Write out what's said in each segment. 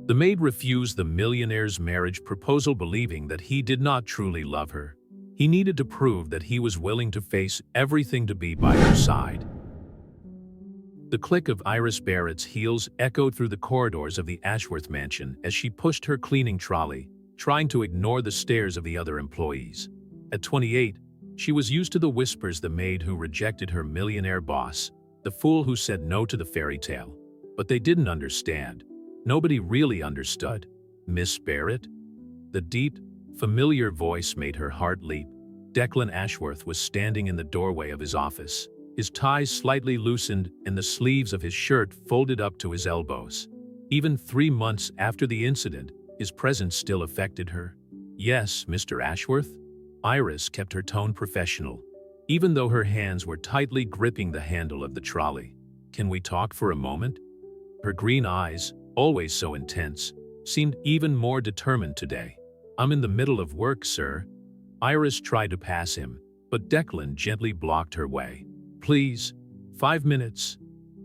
The maid refused the millionaire's marriage proposal, believing that he did not truly love her. He needed to prove that he was willing to face everything to be by her side. The click of Iris Barrett's heels echoed through the corridors of the Ashworth mansion as she pushed her cleaning trolley, trying to ignore the stares of the other employees. At 28, she was used to the whispers: the maid who rejected her millionaire boss, the fool who said no to the fairy tale. But they didn't understand. Nobody really understood. Miss Barrett? The deep, familiar voice made her heart leap. Declan Ashworth was standing in the doorway of his office, his ties slightly loosened and the sleeves of his shirt folded up to his elbows. Even 3 months after the incident, his presence still affected her. "Yes, Mr. Ashworth?" Iris kept her tone professional, even though her hands were tightly gripping the handle of the trolley. "Can we talk for a moment?" Her green eyes, always so intense, seemed even more determined today. "I'm in the middle of work, sir." Iris tried to pass him, but Declan gently blocked her way. "Please, 5 minutes."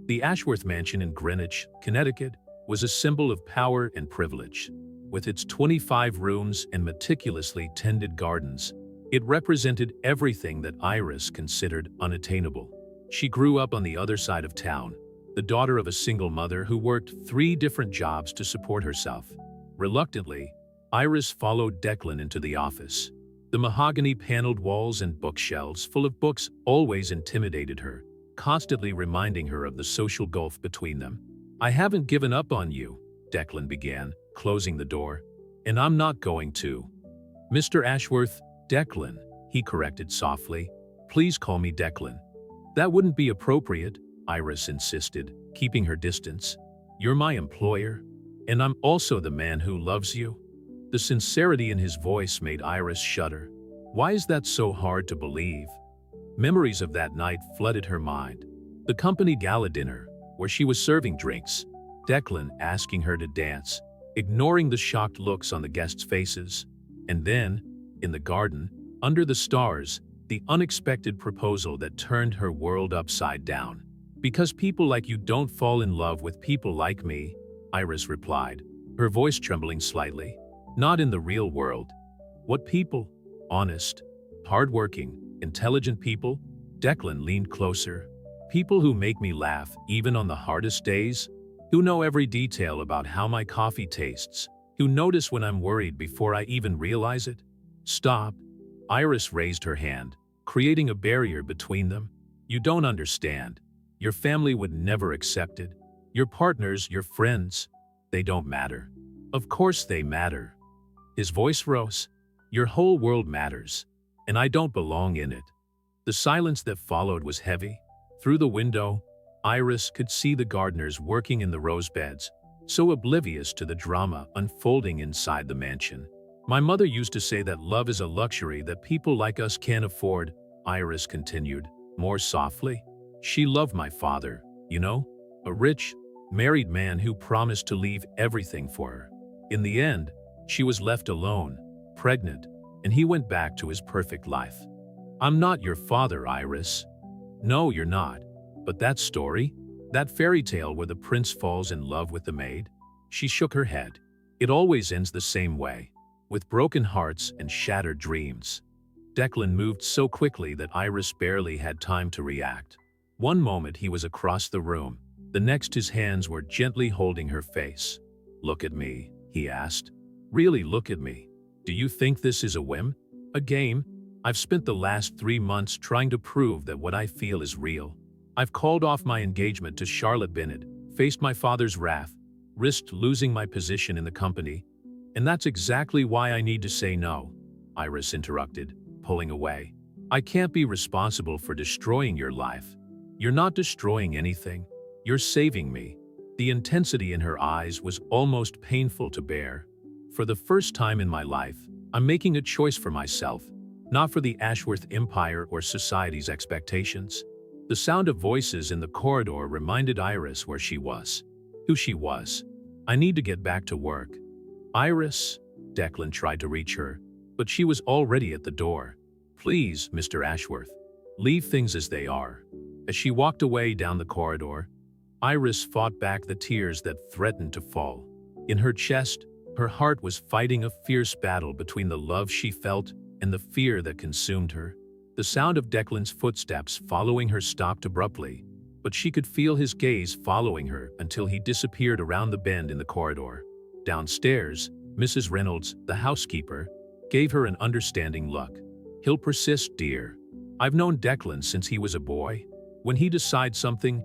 The Ashworth mansion in Greenwich, Connecticut, was a symbol of power and privilege. With its 25 rooms and meticulously tended gardens, it represented everything that Iris considered unattainable. She grew up on the other side of town, the daughter of a single mother who worked 3 different jobs to support herself. Reluctantly, Iris followed Declan into the office. The mahogany-paneled walls and bookshelves full of books always intimidated her, constantly reminding her of the social gulf between them. "I haven't given up on you," Declan began, closing the door. "And I'm not going to." "Mr. Ashworth, Declan," he corrected softly. "Please call me Declan." "That wouldn't be appropriate," Iris insisted, keeping her distance. "You're my employer, and I'm also the man who loves you." The sincerity in his voice made Iris shudder. Why is that so hard to believe? Memories of that night flooded her mind. The company gala dinner, where she was serving drinks, Declan asking her to dance, ignoring the shocked looks on the guests' faces. And then, in the garden, under the stars, the unexpected proposal that turned her world upside down. "Because people like you don't fall in love with people like me," Iris replied, her voice trembling slightly. "Not in the real world." "What people?" "Honest, hardworking, intelligent people." Declan leaned closer. "People who make me laugh even on the hardest days, who know every detail about how my coffee tastes, who notice when I'm worried before I even realize it." "Stop." Iris raised her hand, creating a barrier between them. "You don't understand. Your family would never accept it. Your partners, your friends, they don't matter." "Of course they matter." His voice rose. "Your whole world matters, and I don't belong in it." The silence that followed was heavy. Through the window, Iris could see the gardeners working in the rose beds, so oblivious to the drama unfolding inside the mansion. "My mother used to say that love is a luxury that people like us can't afford," Iris continued, more softly. "She loved my father, you know, a rich, married man who promised to leave everything for her. In the end, she was left alone, pregnant, and he went back to his perfect life." "I'm not your father, Iris." "No, you're not. But that story, that fairy tale where the prince falls in love with the maid?" She shook her head. "It always ends the same way, with broken hearts and shattered dreams." Declan moved so quickly that Iris barely had time to react. One moment he was across the room, the next his hands were gently holding her face. "Look at me," he asked. "Really look at me. Do you think this is a whim? A game? I've spent the last 3 months trying to prove that what I feel is real. I've called off my engagement to Charlotte Bennett, faced my father's wrath, risked losing my position in the company. And that's exactly why I need to say no," Iris interrupted, pulling away. "I can't be responsible for destroying your life." "You're not destroying anything. You're saving me." The intensity in her eyes was almost painful to bear. "For the first time in my life, I'm making a choice for myself, not for the Ashworth empire or society's expectations." The sound of voices in the corridor reminded Iris where she was, who she was. "I need to get back to work." "Iris," Declan tried to reach her, but she was already at the door. "Please, Mr. Ashworth, leave things as they are." As she walked away down the corridor, Iris fought back the tears that threatened to fall. In her chest, her heart was fighting a fierce battle between the love she felt and the fear that consumed her. The sound of Declan's footsteps following her stopped abruptly, but she could feel his gaze following her until he disappeared around the bend in the corridor. Downstairs, Mrs. Reynolds, the housekeeper, gave her an understanding look. "He'll persist, dear. I've known Declan since he was a boy. When he decides something,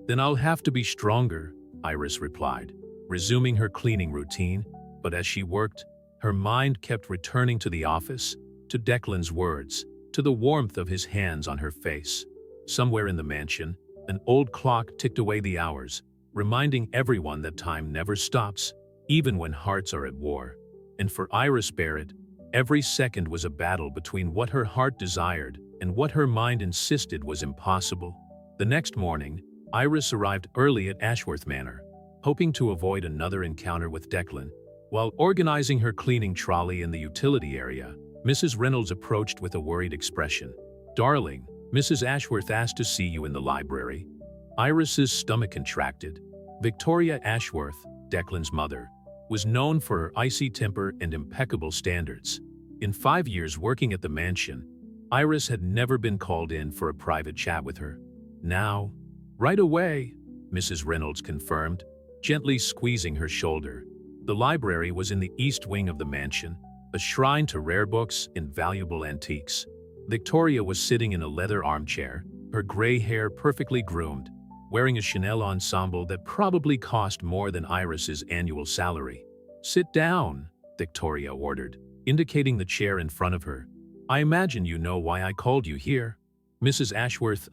then I'll have to be stronger," Iris replied, resuming her cleaning routine. But as she worked, her mind kept returning to the office, to Declan's words, to the warmth of his hands on her face. Somewhere in the mansion, an old clock ticked away the hours, reminding everyone that time never stops, even when hearts are at war. And for Iris Barrett, every second was a battle between what her heart desired and what her mind insisted was impossible. The next morning, Iris arrived early at Ashworth Manor, hoping to avoid another encounter with Declan. While organizing her cleaning trolley in the utility area, Mrs. Reynolds approached with a worried expression. "Darling, Mrs. Ashworth asked to see you in the library." Iris's stomach contracted. Victoria Ashworth, Declan's mother, was known for her icy temper and impeccable standards. In 5 years working at the mansion, Iris had never been called in for a private chat with her. "Now, right away," Mrs. Reynolds confirmed, gently squeezing her shoulder. The library was in the east wing of the mansion, a shrine to rare books and valuable antiques. Victoria was sitting in a leather armchair, her gray hair perfectly groomed, wearing a Chanel ensemble that probably cost more than Iris's annual salary. "Sit down," Victoria ordered, indicating the chair in front of her. "I imagine you know why I called you here." "Mrs. Ashworth,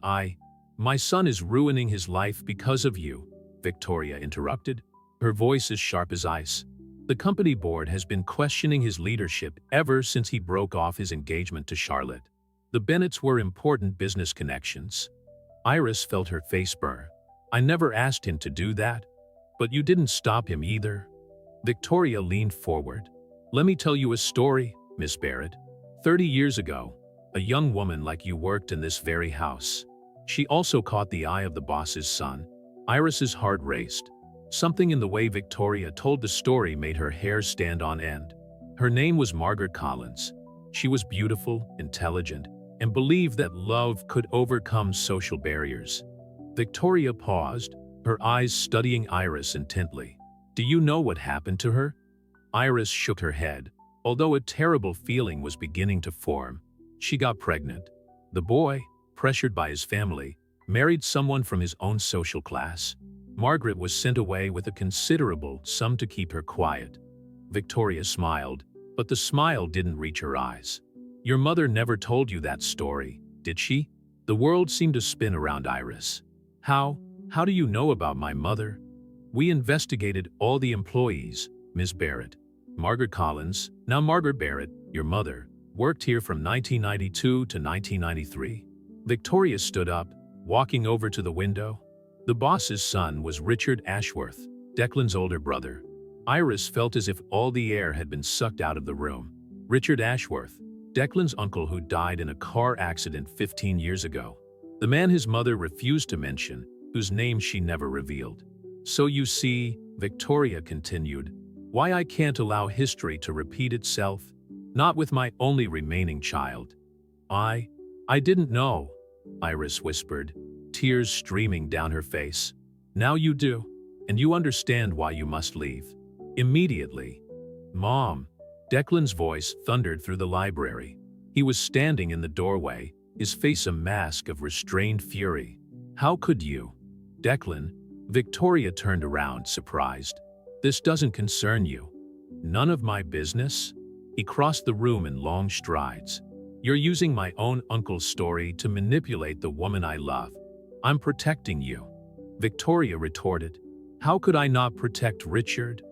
my son is ruining his life because of you," Victoria interrupted, her voice as sharp as ice. "The company board has been questioning his leadership ever since he broke off his engagement to Charlotte. The Bennets were important business connections." Iris felt her face burn. "I never asked him to do that. But you didn't stop him either." Victoria leaned forward. "Let me tell you a story, Miss Barrett. 30 years ago, a young woman like you worked in this very house. She also caught the eye of the boss's son." Iris's heart raced. Something in the way Victoria told the story made her hair stand on end. Her name was Margaret Collins. She was beautiful, intelligent, and believed that love could overcome social barriers. Victoria paused, her eyes studying Iris intently. "Do you know what happened to her?" Iris shook her head, although a terrible feeling was beginning to form. She got pregnant. The boy, pressured by his family, married someone from his own social class. Margaret was sent away with a considerable sum to keep her quiet. Victoria smiled, but the smile didn't reach her eyes. "Your mother never told you that story, did she?" The world seemed to spin around Iris. How do you know about my mother?" "We investigated all the employees, Miss Barrett. Margaret Collins, now Margaret Barrett, your mother, worked here from 1992 to 1993. Victoria stood up, walking over to the window. The boss's son was Richard Ashworth, Declan's older brother. Iris felt as if all the air had been sucked out of the room. Richard Ashworth, Declan's uncle who died in a car accident 15 years ago. The man his mother refused to mention, whose name she never revealed. "So you see," Victoria continued, "why I can't allow history to repeat itself, not with my only remaining child." I didn't know," Iris whispered, tears streaming down her face. "Now you do, and you understand why you must leave. Immediately." "Mom," Declan's voice thundered through the library. He was standing in the doorway, his face a mask of restrained fury. "How could you?" "Declan," Victoria turned around, surprised. "This doesn't concern you." "None of my business?" He crossed the room in long strides. "You're using my own uncle's story to manipulate the woman I love. I'm protecting you," Victoria retorted. "How could I not protect Richard?"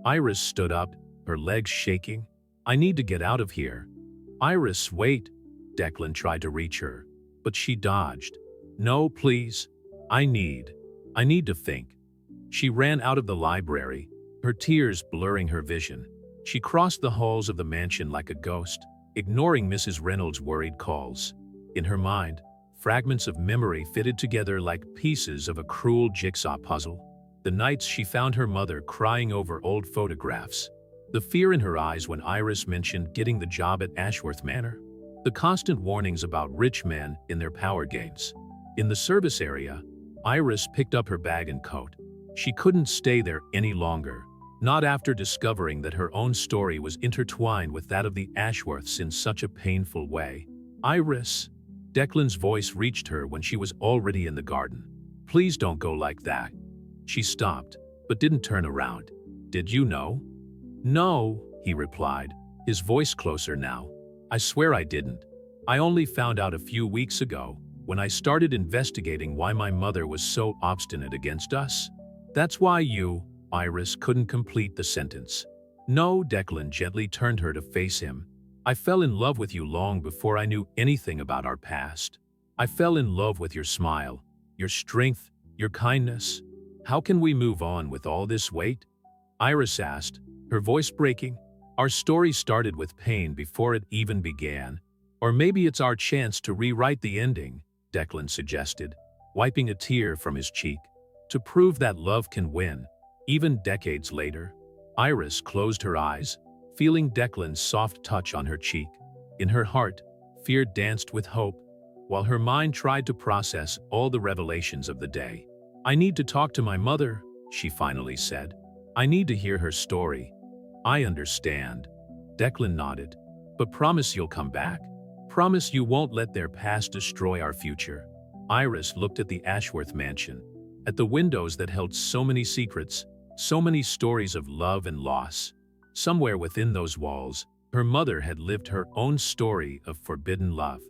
Iris stood up, her legs shaking. "I need to get out of here." "Iris, wait." Declan tried to reach her, but she dodged. "No, please. I need to think." She ran out of the library, her tears blurring her vision. She crossed the halls of the mansion like a ghost, ignoring Mrs. Reynolds' worried calls. In her mind, fragments of memory fitted together like pieces of a cruel jigsaw puzzle. The nights she found her mother crying over old photographs. The fear in her eyes when Iris mentioned getting the job at Ashworth Manor. The constant warnings about rich men in their power games. In the service area, Iris picked up her bag and coat. She couldn't stay there any longer, not after discovering that her own story was intertwined with that of the Ashworths in such a painful way. Iris, Declan's voice reached her when she was already in the garden. Please don't go like that. She stopped, but didn't turn around. Did you know? No, he replied, his voice closer now. I swear I didn't. I only found out a few weeks ago, when I started investigating why my mother was so obstinate against us. That's why you, Iris, couldn't complete the sentence. No, Declan gently turned her to face him. I fell in love with you long before I knew anything about our past. I fell in love with your smile, your strength, your kindness. How can we move on with all this weight? Iris asked, her voice breaking. Our story started with pain before it even began. Or maybe it's our chance to rewrite the ending, Declan suggested, wiping a tear from his cheek. To prove that love can win, even decades later. Iris closed her eyes, feeling Declan's soft touch on her cheek. In her heart, fear danced with hope, while her mind tried to process all the revelations of the day. I need to talk to my mother, she finally said. I need to hear her story. I understand. Declan nodded. But promise you'll come back. Promise you won't let their past destroy our future. Iris looked at the Ashworth mansion, at the windows that held so many secrets, so many stories of love and loss. Somewhere within those walls, her mother had lived her own story of forbidden love.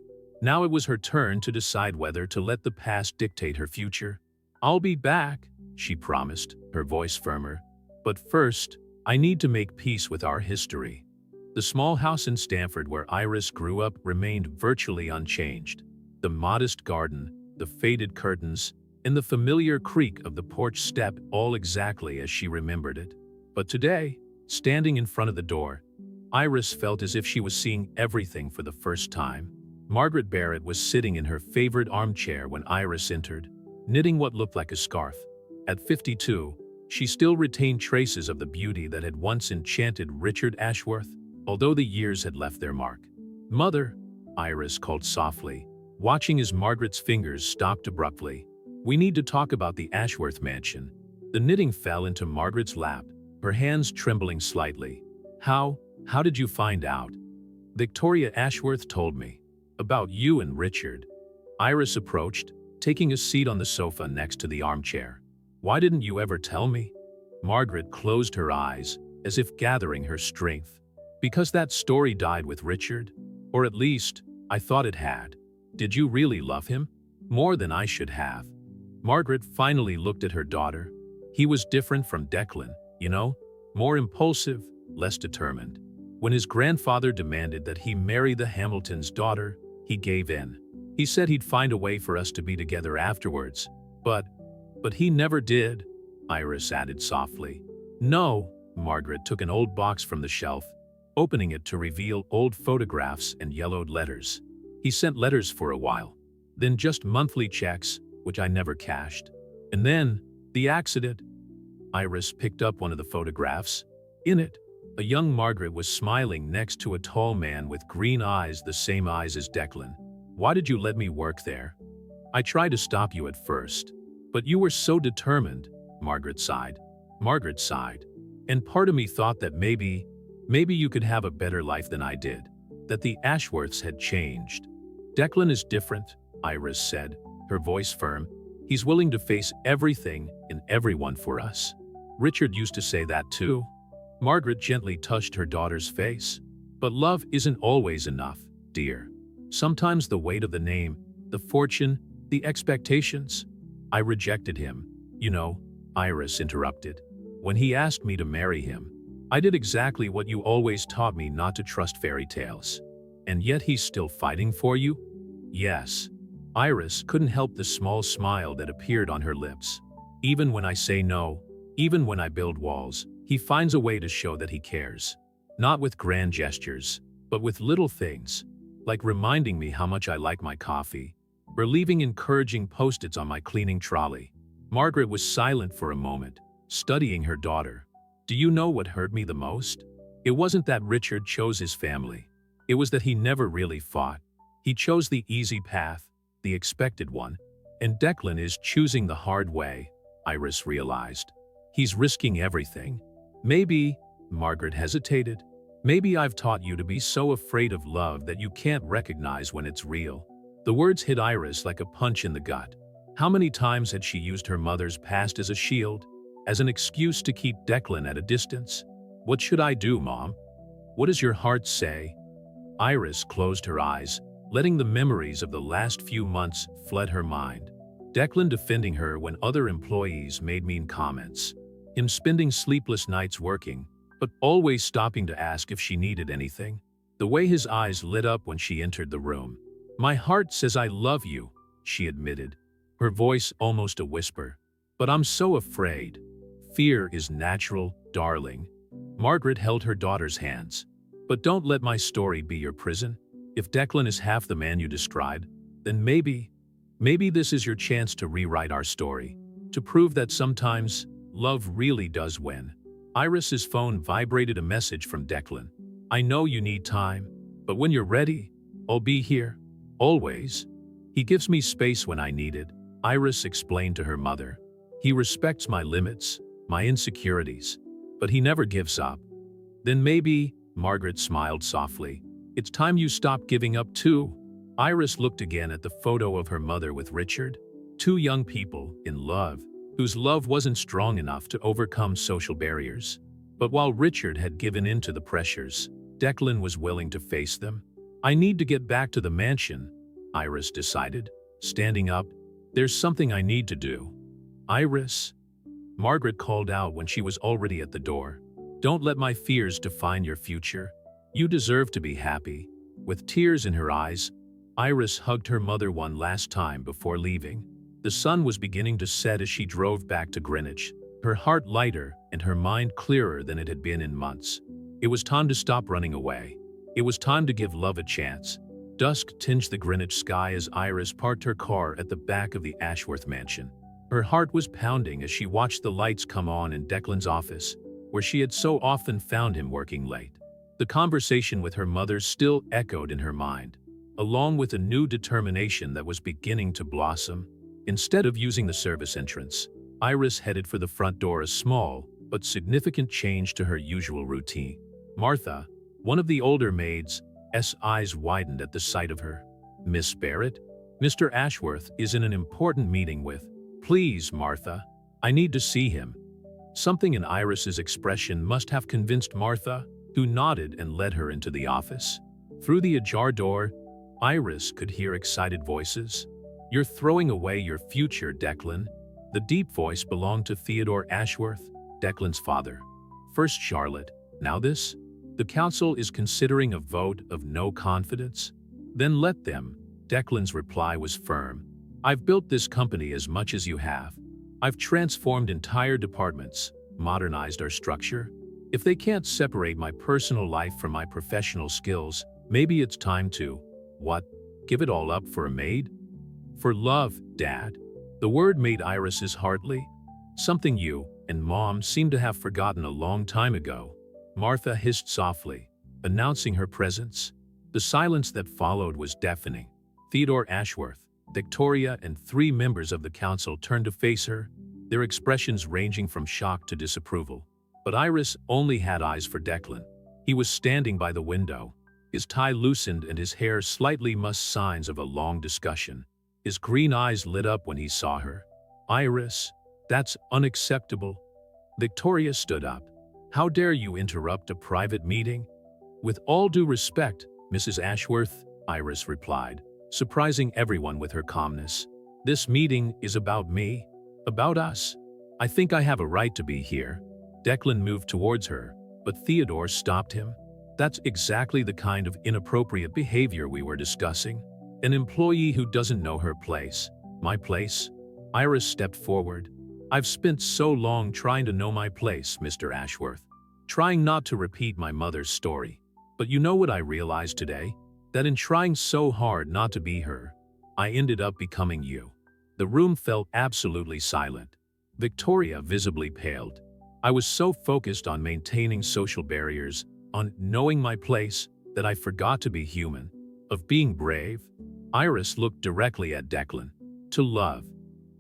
Now it was her turn to decide whether to let the past dictate her future. I'll be back, she promised, her voice firmer. But first, I need to make peace with our history. The small house in Stamford where Iris grew up remained virtually unchanged. The modest garden, the faded curtains, and the familiar creak of the porch step all exactly as she remembered it. But today, standing in front of the door, Iris felt as if she was seeing everything for the first time. Margaret Barrett was sitting in her favorite armchair when Iris entered, knitting what looked like a scarf. At 52, she still retained traces of the beauty that had once enchanted Richard Ashworth, although the years had left their mark. "Mother," Iris called softly, watching as Margaret's fingers stopped abruptly. "We need to talk about the Ashworth mansion." The knitting fell into Margaret's lap, her hands trembling slightly. How did you find out?" "Victoria Ashworth told me. About you and Richard." Iris approached, taking a seat on the sofa next to the armchair. "Why didn't you ever tell me?" Margaret closed her eyes, as if gathering her strength. "Because that story died with Richard? Or at least, I thought it had. Did you really love him? More than I should have." Margaret finally looked at her daughter. "He was different from Declan, you know? More impulsive, less determined. When his grandfather demanded that he marry the Hamilton's daughter, he gave in. He said he'd find a way for us to be together afterwards. But he never did," Iris added softly. "No." Margaret took an old box from the shelf, opening it to reveal old photographs and yellowed letters. "He sent letters for a while, then just monthly checks, which I never cashed. And then, the accident." Iris picked up one of the photographs. In it, a young Margaret was smiling next to a tall man with green eyes, the same eyes as Declan. "Why did you let me work there? I tried to stop you at first. But you were so determined," Margaret sighed. "And part of me thought that maybe you could have a better life than I did, that the Ashworths had changed." "Declan is different," Iris said, her voice firm. "He's willing to face everything and everyone for us. Richard used to say that too." Margaret gently touched her daughter's face. "But love isn't always enough, dear. Sometimes the weight of the name, the fortune, the expectations." "I rejected him, you know," Iris interrupted. "When he asked me to marry him, I did exactly what you always taught me not to trust fairy tales. And yet he's still fighting for you?" "Yes." Iris couldn't help the small smile that appeared on her lips. "Even when I say no, even when I build walls, he finds a way to show that he cares. Not with grand gestures, but with little things, like reminding me how much I like my coffee, or leaving encouraging post-its on my cleaning trolley. Margaret was silent for a moment, studying her daughter. Do you know what hurt me the most? It wasn't that Richard chose his family. It was that he never really fought. He chose the easy path, the expected one, and Declan is choosing the hard way, Iris realized. He's risking everything. Maybe, Margaret hesitated, maybe I've taught you to be so afraid of love that you can't recognize when it's real. The words hit Iris like a punch in the gut. How many times had she used her mother's past as a shield, as an excuse to keep Declan at a distance? What should I do, Mom? What does your heart say? Iris closed her eyes, letting the memories of the last few months flood her mind. Declan defending her when other employees made mean comments. Him spending sleepless nights working, but always stopping to ask if she needed anything. The way his eyes lit up when she entered the room. My heart says I love you, she admitted, her voice almost a whisper. But I'm so afraid. Fear is natural, darling. Margaret held her daughter's hands. But don't let my story be your prison. If Declan is half the man you described, then maybe this is your chance to rewrite our story, to prove that sometimes love really does win. Iris's phone vibrated a message from Declan. I know you need time, but when you're ready, I'll be here, always. He gives me space when I need it, Iris explained to her mother. He respects my limits, my insecurities, but he never gives up. Then maybe, Margaret smiled softly, it's time you stop giving up too. Iris looked again at the photo of her mother with Richard. Two young people, in love, whose love wasn't strong enough to overcome social barriers. But while Richard had given in to the pressures, Declan was willing to face them. I need to get back to the mansion, Iris decided, standing up. There's something I need to do. Iris, Margaret called out when she was already at the door. Don't let my fears define your future. You deserve to be happy. With tears in her eyes, Iris hugged her mother one last time before leaving. The sun was beginning to set as she drove back to Greenwich, her heart lighter and her mind clearer than it had been in months. It was time to stop running away. It was time to give love a chance. Dusk tinged the Greenwich sky as Iris parked her car at the back of the Ashworth mansion. Her heart was pounding as she watched the lights come on in Declan's office, where she had so often found him working late. The conversation with her mother still echoed in her mind, along with a new determination that was beginning to blossom. Instead of using the service entrance, Iris headed for the front door, a small but significant change to her usual routine. Martha, one of the older maids, eyes widened at the sight of her. Miss Barrett? Mr. Ashworth is in an important meeting with. Please, Martha. I need to see him. Something in Iris's expression must have convinced Martha, who nodded and led her into the office. Through the ajar door, Iris could hear excited voices. You're throwing away your future, Declan. The deep voice belonged to Theodore Ashworth, Declan's father. First Charlotte, now this? The council is considering a vote of no confidence? Then let them. Declan's reply was firm. I've built this company as much as you have. I've transformed entire departments, modernized our structure. If they can't separate my personal life from my professional skills, maybe it's time to, what, give it all up for a maid? For love, Dad. The word made Iris's heart leap. Something you and Mom seemed to have forgotten a long time ago. Martha hissed softly, announcing her presence. The silence that followed was deafening. Theodore Ashworth, Victoria, and 3 members of the council turned to face her, their expressions ranging from shock to disapproval. But Iris only had eyes for Declan. He was standing by the window, his tie loosened and his hair slightly mussed, signs of a long discussion. His green eyes lit up when he saw her. Iris, that's unacceptable. Victoria stood up. How dare you interrupt a private meeting? With all due respect, Mrs. Ashworth, Iris replied, surprising everyone with her calmness. This meeting is about me, about us. I think I have a right to be here. Declan moved towards her, but Theodore stopped him. That's exactly the kind of inappropriate behavior we were discussing. An employee who doesn't know her place. My place? Iris stepped forward. I've spent so long trying to know my place, Mr. Ashworth. Trying not to repeat my mother's story. But you know what I realized today? That in trying so hard not to be her, I ended up becoming you. The room felt absolutely silent. Victoria visibly paled. I was so focused on maintaining social barriers, on knowing my place, that I forgot to be human, of being brave. Iris looked directly at Declan. To love.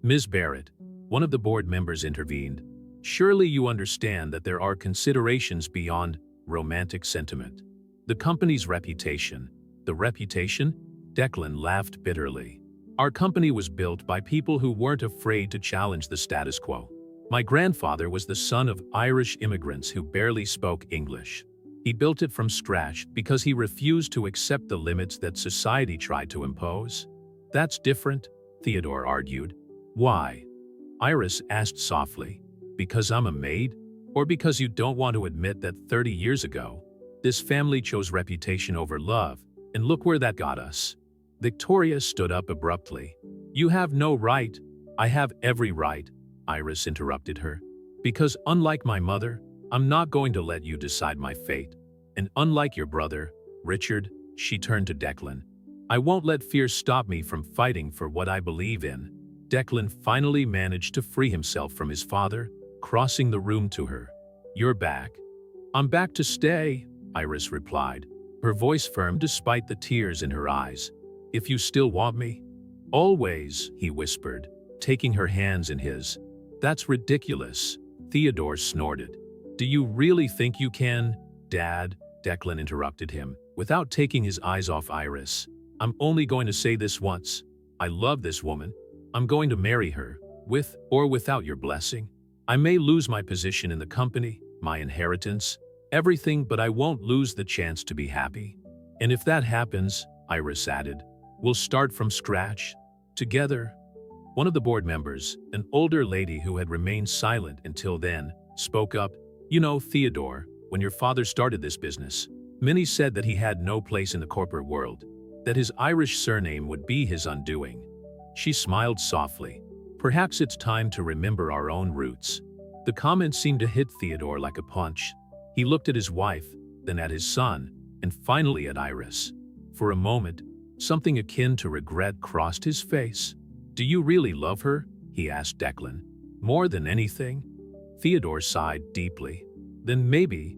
Ms. Barrett, one of the board members intervened. Surely you understand that there are considerations beyond romantic sentiment. The company's reputation. The reputation? Declan laughed bitterly. Our company was built by people who weren't afraid to challenge the status quo. My grandfather was the son of Irish immigrants who barely spoke English. He built it from scratch because he refused to accept the limits that society tried to impose. That's different, Theodore argued. Why? Iris asked softly. Because I'm a maid? Or because you don't want to admit that 30 years ago, this family chose reputation over love, and look where that got us. Victoria stood up abruptly. You have no right. I have every right, Iris interrupted her. Because unlike my mother, I'm not going to let you decide my fate. And unlike your brother, Richard, she turned to Declan. I won't let fear stop me from fighting for what I believe in. Declan finally managed to free himself from his father, crossing the room to her. You're back. I'm back to stay, Iris replied, her voice firm despite the tears in her eyes. If you still want me? Always, he whispered, taking her hands in his. That's ridiculous, Theodore snorted. Do you really think you can, Dad? Declan interrupted him, without taking his eyes off Iris. I'm only going to say this once. I love this woman. I'm going to marry her, with or without your blessing. I may lose my position in the company, my inheritance, everything, but I won't lose the chance to be happy. And if that happens, Iris added, we'll start from scratch, together. One of the board members, an older lady who had remained silent until then, spoke up. You know, Theodore, when your father started this business, many said that he had no place in the corporate world, that his Irish surname would be his undoing. She smiled softly. Perhaps it's time to remember our own roots. The comment seemed to hit Theodore like a punch. He looked at his wife, then at his son, and finally at Iris. For a moment, something akin to regret crossed his face. Do you really love her? He asked Declan. More than anything? Theodore sighed deeply. Then maybe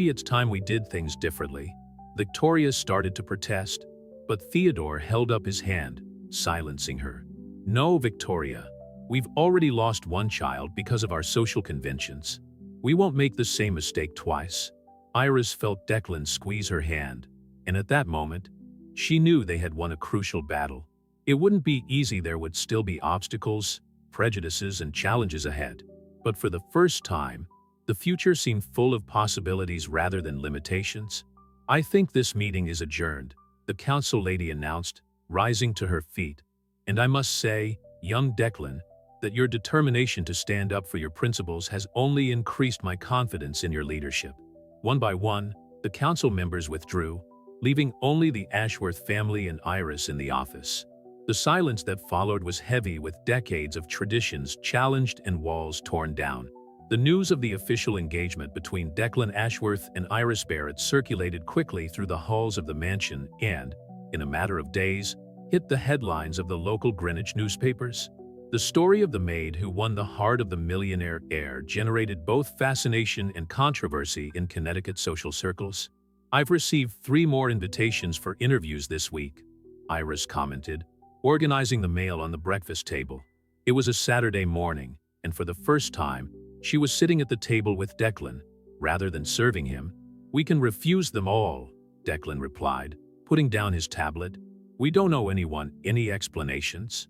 it's time we did things differently. Victoria started to protest, but Theodore held up his hand, silencing her. No, Victoria. We've already lost one child because of our social conventions. We won't make the same mistake twice. Iris felt Declan squeeze her hand, and at that moment, she knew they had won a crucial battle. It wouldn't be easy, there would still be obstacles, prejudices, and challenges ahead. But for the first time, the future seemed full of possibilities rather than limitations. I think this meeting is adjourned, the council lady announced, rising to her feet. And I must say, young Declan, that your determination to stand up for your principles has only increased my confidence in your leadership. One by one, the council members withdrew, leaving only the Ashworth family and Iris in the office. The silence that followed was heavy with decades of traditions challenged and walls torn down. The news of the official engagement between Declan Ashworth and Iris Barrett circulated quickly through the halls of the mansion and, in a matter of days, hit the headlines of the local Greenwich newspapers. The story of the maid who won the heart of the millionaire heir generated both fascination and controversy in Connecticut social circles. I've received 3 more invitations for interviews this week, Iris commented, organizing the mail on the breakfast table. It was a Saturday morning, and for the first time, she was sitting at the table with Declan, rather than serving him. We can refuse them all, Declan replied, putting down his tablet. We don't owe anyone any explanations.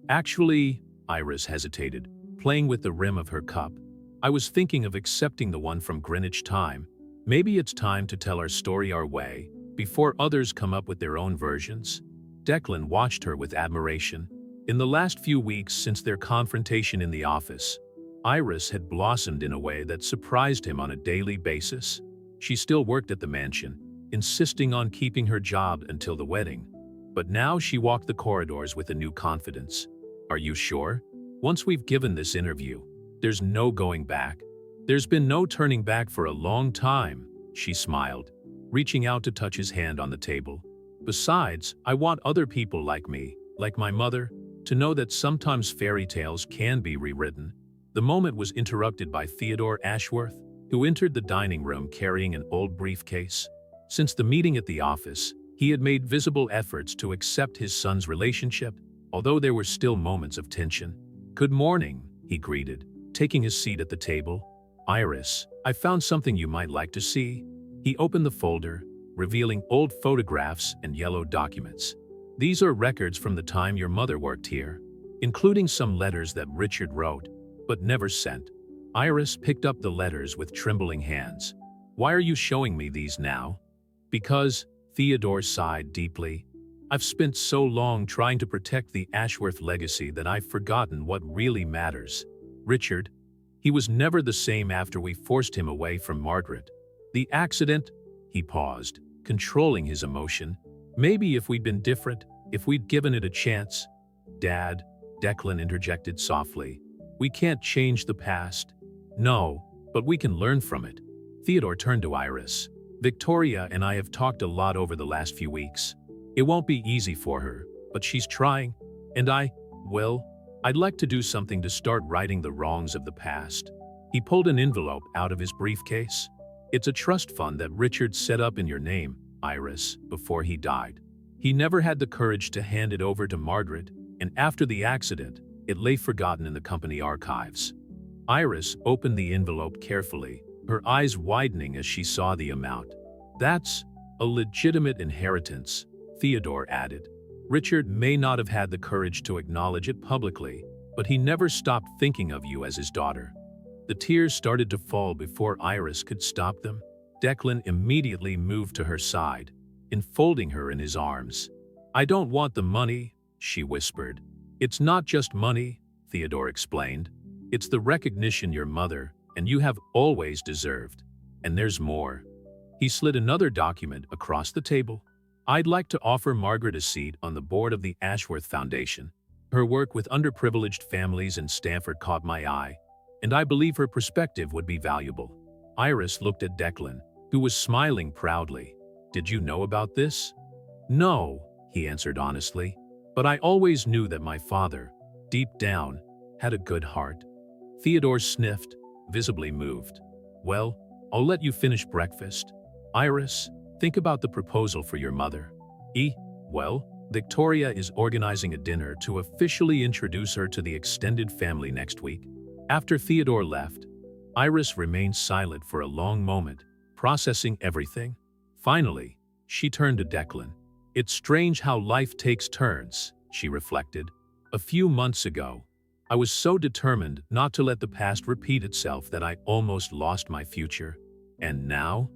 Actually, Iris hesitated, playing with the rim of her cup. I was thinking of accepting the one from Greenwich time. Maybe it's time to tell our story our way, before others come up with their own versions. Declan watched her with admiration. In the last few weeks since their confrontation in the office, Iris had blossomed in a way that surprised him on a daily basis. She still worked at the mansion, insisting on keeping her job until the wedding. But now she walked the corridors with a new confidence. Are you sure? Once we've given this interview, there's no going back. There's been no turning back for a long time, she smiled, reaching out to touch his hand on the table. Besides, I want other people like me, like my mother, to know that sometimes fairy tales can be rewritten. The moment was interrupted by Theodore Ashworth, who entered the dining room carrying an old briefcase. Since the meeting at the office, he had made visible efforts to accept his son's relationship, although there were still moments of tension. "Good morning," he greeted, taking his seat at the table. "Iris, I found something you might like to see." He opened the folder, revealing old photographs and yellow documents. "These are records from the time your mother worked here, including some letters that Richard wrote, but never sent." Iris picked up the letters with trembling hands. "Why are you showing me these now?" "Because," Theodore sighed deeply, "I've spent so long trying to protect the Ashworth legacy that I've forgotten what really matters. Richard, he was never the same after we forced him away from Margaret. The accident," he paused, controlling his emotion. "Maybe if we'd been different, if we'd given it a chance." "Dad," Declan interjected softly, "we can't change the past." "No, but we can learn from it." Theodore turned to Iris. "Victoria and I have talked a lot over the last few weeks. It won't be easy for her, but she's trying, and I'd like to do something to start righting the wrongs of the past." He pulled an envelope out of his briefcase. "It's a trust fund that Richard set up in your name, Iris, before he died. He never had the courage to hand it over to Margaret, and after the accident, it lay forgotten in the company archives." Iris opened the envelope carefully, her eyes widening as she saw the amount. "That's a legitimate inheritance," Theodore added. "Richard may not have had the courage to acknowledge it publicly, but he never stopped thinking of you as his daughter." The tears started to fall before Iris could stop them. Declan immediately moved to her side, enfolding her in his arms. "I don't want the money," she whispered. "It's not just money," Theodore explained. "It's the recognition your mother and you have always deserved. And there's more." He slid another document across the table. "I'd like to offer Margaret a seat on the board of the Ashworth Foundation. Her work with underprivileged families in Stanford caught my eye, and I believe her perspective would be valuable." Iris looked at Declan, who was smiling proudly. "Did you know about this?" "No," he answered honestly, "but I always knew that my father, deep down, had a good heart." Theodore sniffed, visibly moved. "Well, I'll let you finish breakfast. Iris, think about the proposal for your mother." Well, Victoria is organizing a dinner to officially introduce her to the extended family next week." After Theodore left, Iris remained silent for a long moment, processing everything. Finally, she turned to Declan. "It's strange how life takes turns," she reflected. "A few months ago, I was so determined not to let the past repeat itself that I almost lost my future. And now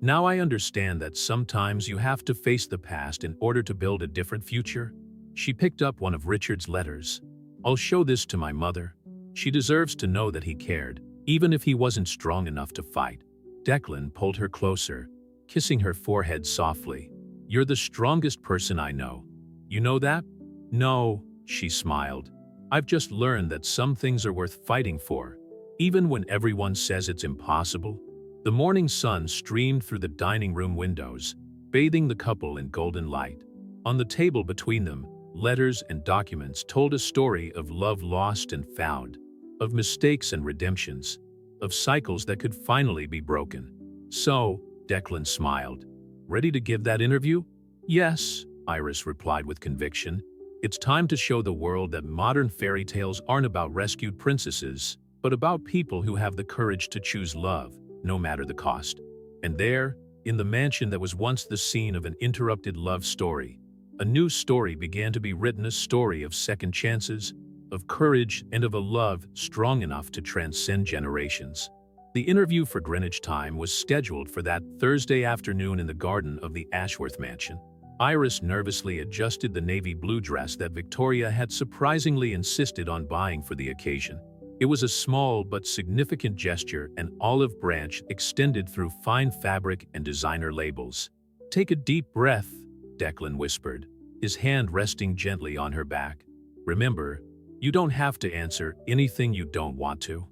I understand that sometimes you have to face the past in order to build a different future." She picked up one of Richard's letters. "I'll show this to my mother. She deserves to know that he cared, even if he wasn't strong enough to fight." Declan pulled her closer, kissing her forehead softly. "You're the strongest person I know. You know that?" "No," she smiled. "I've just learned that some things are worth fighting for, even when everyone says it's impossible." The morning sun streamed through the dining room windows, bathing the couple in golden light. On the table between them, letters and documents told a story of love lost and found, of mistakes and redemptions, of cycles that could finally be broken. "So," Declan smiled, "ready to give that interview?" "Yes," Iris replied with conviction. "It's time to show the world that modern fairy tales aren't about rescued princesses, but about people who have the courage to choose love, no matter the cost." And there, in the mansion that was once the scene of an interrupted love story, a new story began to be written, a story of second chances, of courage, and of a love strong enough to transcend generations. The interview for Greenwich time was scheduled for that Thursday afternoon in the garden of the Ashworth mansion. Iris nervously adjusted the navy blue dress that Victoria had surprisingly insisted on buying for the occasion. It was a small but significant gesture, an olive branch extended through fine fabric and designer labels. "Take a deep breath," Declan whispered, his hand resting gently on her back. "Remember, you don't have to answer anything you don't want to."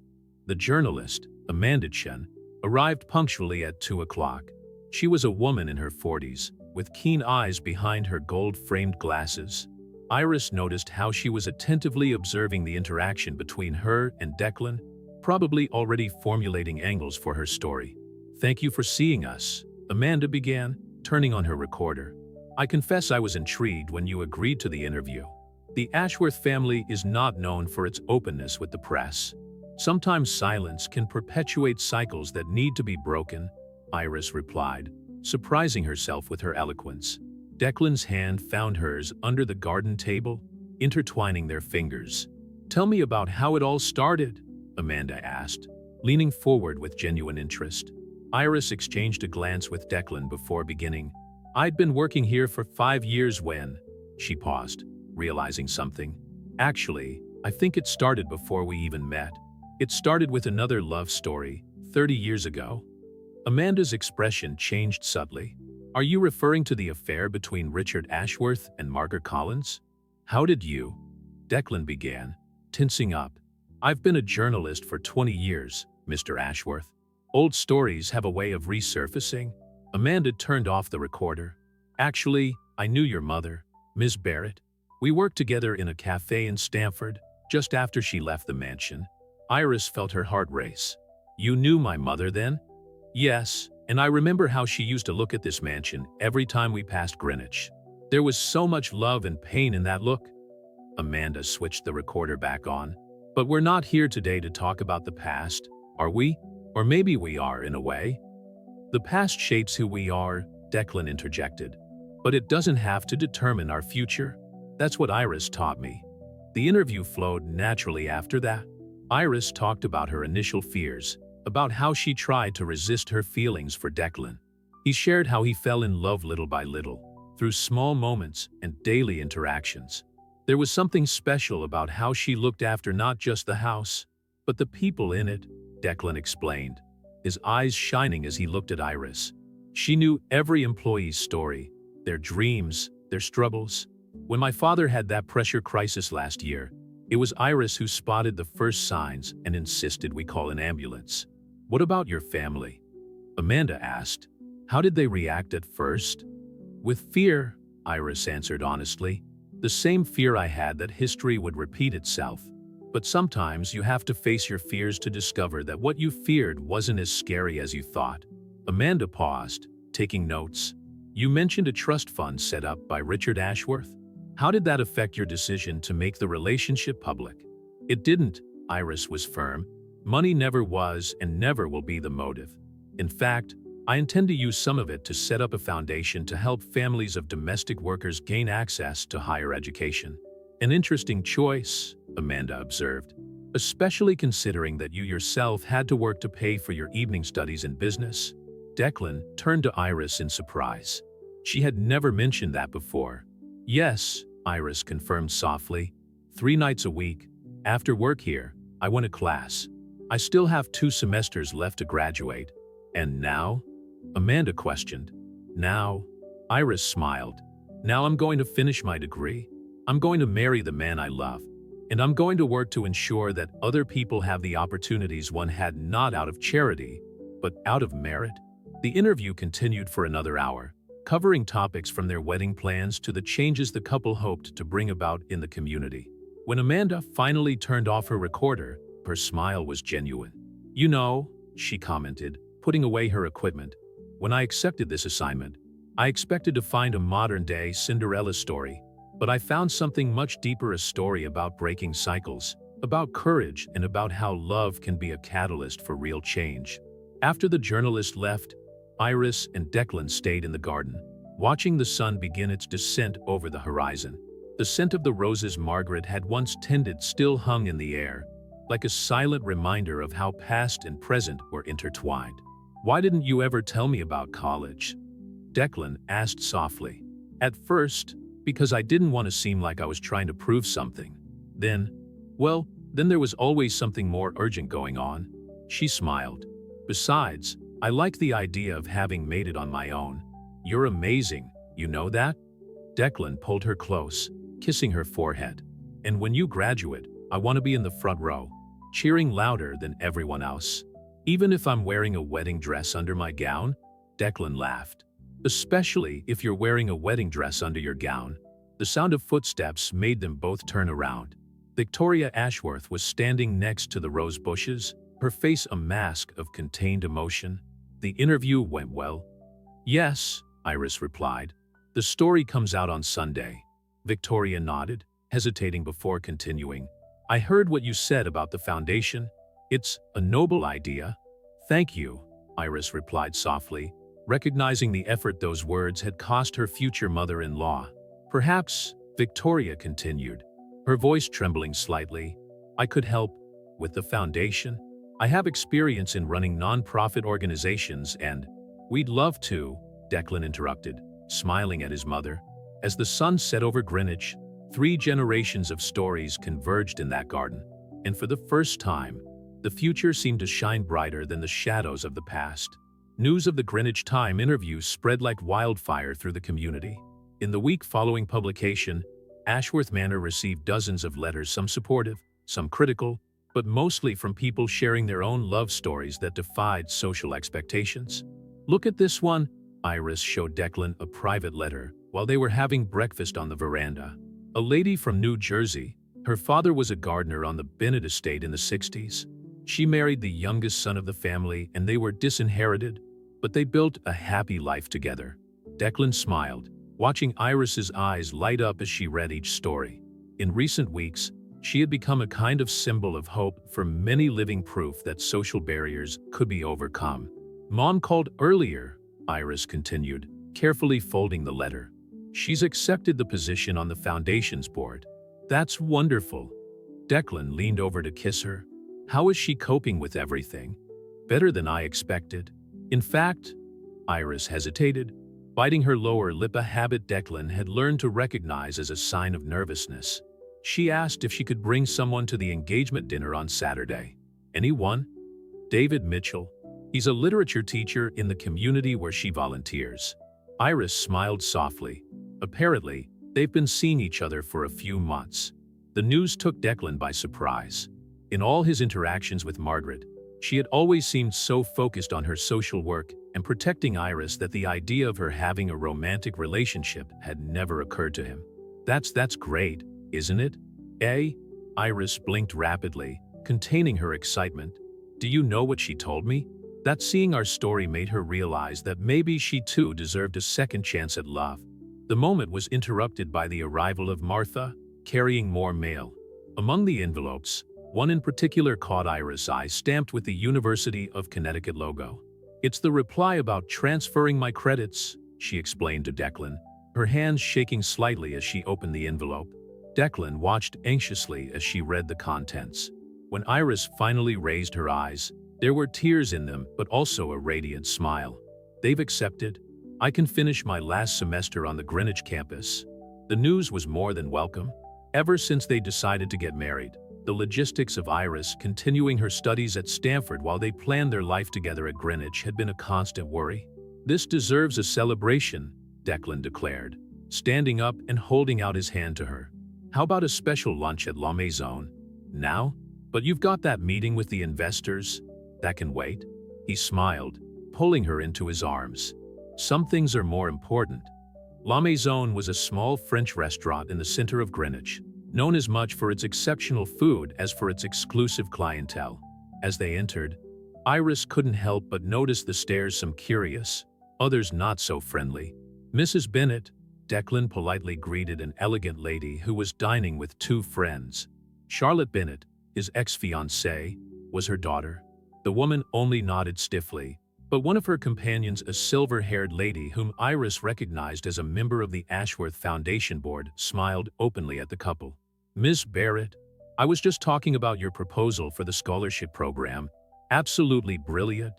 The journalist, Amanda Chen, arrived punctually at 2 o'clock. She was a woman in her 40s, with keen eyes behind her gold-framed glasses. Iris noticed how she was attentively observing the interaction between her and Declan, probably already formulating angles for her story. "Thank you for seeing us," Amanda began, turning on her recorder. "I confess I was intrigued when you agreed to the interview. The Ashworth family is not known for its openness with the press. Sometimes silence can perpetuate cycles that need to be broken," Iris replied, surprising herself with her eloquence. Declan's hand found hers under the garden table, intertwining their fingers. "Tell me about how it all started," Amanda asked, leaning forward with genuine interest. Iris exchanged a glance with Declan before beginning. "I'd been working here for 5 years when—" She paused, realizing something. "Actually, I think it started before we even met. It started with another love story, 30 years ago." Amanda's expression changed subtly. "Are you referring to the affair between Richard Ashworth and Margaret Collins?" "How did you—" Declan began, tensing up. "I've been a journalist for 20 years, Mr. Ashworth. Old stories have a way of resurfacing." Amanda turned off the recorder. "Actually, I knew your mother, Miss Barrett. We worked together in a cafe in Stamford, just after she left the mansion." Iris felt her heart race. "You knew my mother then?" "Yes, and I remember how she used to look at this mansion every time we passed Greenwich. There was so much love and pain in that look." Amanda switched the recorder back on. "But we're not here today to talk about the past, are we? Or maybe we are, in a way." "The past shapes who we are," Declan interjected. "But it doesn't have to determine our future. That's what Iris taught me." The interview flowed naturally after that. Iris talked about her initial fears, about how she tried to resist her feelings for Declan. He shared how he fell in love little by little, through small moments and daily interactions. There was something special about how she looked after not just the house, but the people in it, Declan explained, his eyes shining as he looked at Iris. She knew every employee's story, their dreams, their struggles. "When my father had that pressure crisis last year, it was Iris who spotted the first signs and insisted we call an ambulance." "What about your family?" Amanda asked. "How did they react at first?" "With fear," Iris answered honestly. "The same fear I had that history would repeat itself. But sometimes you have to face your fears to discover that what you feared wasn't as scary as you thought." Amanda paused, taking notes. "You mentioned a trust fund set up by Richard Ashworth. How did that affect your decision to make the relationship public?" "It didn't," Iris was firm. "Money never was and never will be the motive. In fact, I intend to use some of it to set up a foundation to help families of domestic workers gain access to higher education." "An interesting choice," Amanda observed, "especially considering that you yourself had to work to pay for your evening studies in business." Declan turned to Iris in surprise. She had never mentioned that before. "Yes," Iris confirmed softly. 3 nights a week. After work here, I went to class. I still have 2 semesters left to graduate." "And now?" Amanda questioned. "Now?" Iris smiled. "Now I'm going to finish my degree. I'm going to marry the man I love. And I'm going to work to ensure that other people have the opportunities one had not out of charity, but out of merit." The interview continued for another hour, covering topics from their wedding plans to the changes the couple hoped to bring about in the community. When Amanda finally turned off her recorder, her smile was genuine. "You know," she commented, putting away her equipment, "when I accepted this assignment, I expected to find a modern-day Cinderella story, but I found something much deeper, a story about breaking cycles, about courage, and about how love can be a catalyst for real change." After the journalist left, Iris and Declan stayed in the garden, watching the sun begin its descent over the horizon. The scent of the roses Margaret had once tended still hung in the air, like a silent reminder of how past and present were intertwined. "Why didn't you ever tell me about college?" Declan asked softly. "At first, because I didn't want to seem like I was trying to prove something. Then there was always something more urgent going on." She smiled. "Besides, I like the idea of having made it on my own. You're amazing, you know that?" Declan pulled her close, kissing her forehead. "And when you graduate, I want to be in the front row, cheering louder than everyone else. Even if I'm wearing a wedding dress under my gown?" Declan laughed. "Especially if you're wearing a wedding dress under your gown." The sound of footsteps made them both turn around. Victoria Ashworth was standing next to the rose bushes, her face a mask of contained emotion. The interview went well. Yes, Iris replied. The story comes out on Sunday. Victoria nodded, hesitating before continuing. I heard what you said about the foundation. It's a noble idea. Thank you, Iris replied softly, recognizing the effort those words had cost her future mother-in-law. Perhaps, Victoria continued, her voice trembling slightly, I could help with the foundation. I have experience in running non-profit organizations and we'd love to, Declan interrupted, smiling at his mother. As the sun set over Greenwich, 3 generations of stories converged in that garden, and for the first time, the future seemed to shine brighter than the shadows of the past. News of the Greenwich Time interview spread like wildfire through the community. In the week following publication, Ashworth Manor received dozens of letters, some supportive, some critical, but mostly from people sharing their own love stories that defied social expectations. Look at this one, Iris showed Declan a private letter while they were having breakfast on the veranda. A lady from New Jersey. Her father was a gardener on the Bennett estate in the 60s. She married the youngest son of the family and they were disinherited, but they built a happy life together. Declan smiled, watching Iris's eyes light up as she read each story. In recent weeks, she had become a kind of symbol of hope for many, living proof that social barriers could be overcome. Mom called earlier, Iris continued, carefully folding the letter. She's accepted the position on the foundation's board. That's wonderful. Declan leaned over to kiss her. How is she coping with everything? Better than I expected. In fact, Iris hesitated, biting her lower lip, a habit Declan had learned to recognize as a sign of nervousness. She asked if she could bring someone to the engagement dinner on Saturday. Anyone? David Mitchell. He's a literature teacher in the community where she volunteers. Iris smiled softly. Apparently, they've been seeing each other for a few months. The news took Declan by surprise. In all his interactions with Margaret, she had always seemed so focused on her social work and protecting Iris that the idea of her having a romantic relationship had never occurred to him. That's great, isn't it? Eh? Iris blinked rapidly, containing her excitement. Do you know what she told me? That seeing our story made her realize that maybe she too deserved a second chance at love. The moment was interrupted by the arrival of Martha, carrying more mail. Among the envelopes, one in particular caught Iris' eye, stamped with the University of Connecticut logo. It's the reply about transferring my credits, she explained to Declan, her hands shaking slightly as she opened the envelope. Declan watched anxiously as she read the contents. When Iris finally raised her eyes, there were tears in them, but also a radiant smile. They've accepted. I can finish my last semester on the Greenwich campus. The news was more than welcome. Ever since they decided to get married, the logistics of Iris continuing her studies at Stanford while they planned their life together at Greenwich had been a constant worry. This deserves a celebration, Declan declared, standing up and holding out his hand to her. How about a special lunch at La Maison? Now? But you've got that meeting with the investors. That can wait. He smiled, pulling her into his arms. Some things are more important. La Maison was a small French restaurant in the center of Greenwich, known as much for its exceptional food as for its exclusive clientele. As they entered, Iris couldn't help but notice the stares, some curious, others not so friendly. Mrs. Bennett, Declan politely greeted an elegant lady who was dining with 2 friends. Charlotte Bennett, his ex-fiancée, was her daughter. The woman only nodded stiffly, but one of her companions, a silver-haired lady whom Iris recognized as a member of the Ashworth Foundation Board, smiled openly at the couple. Miss Barrett, I was just talking about your proposal for the scholarship program. Absolutely brilliant.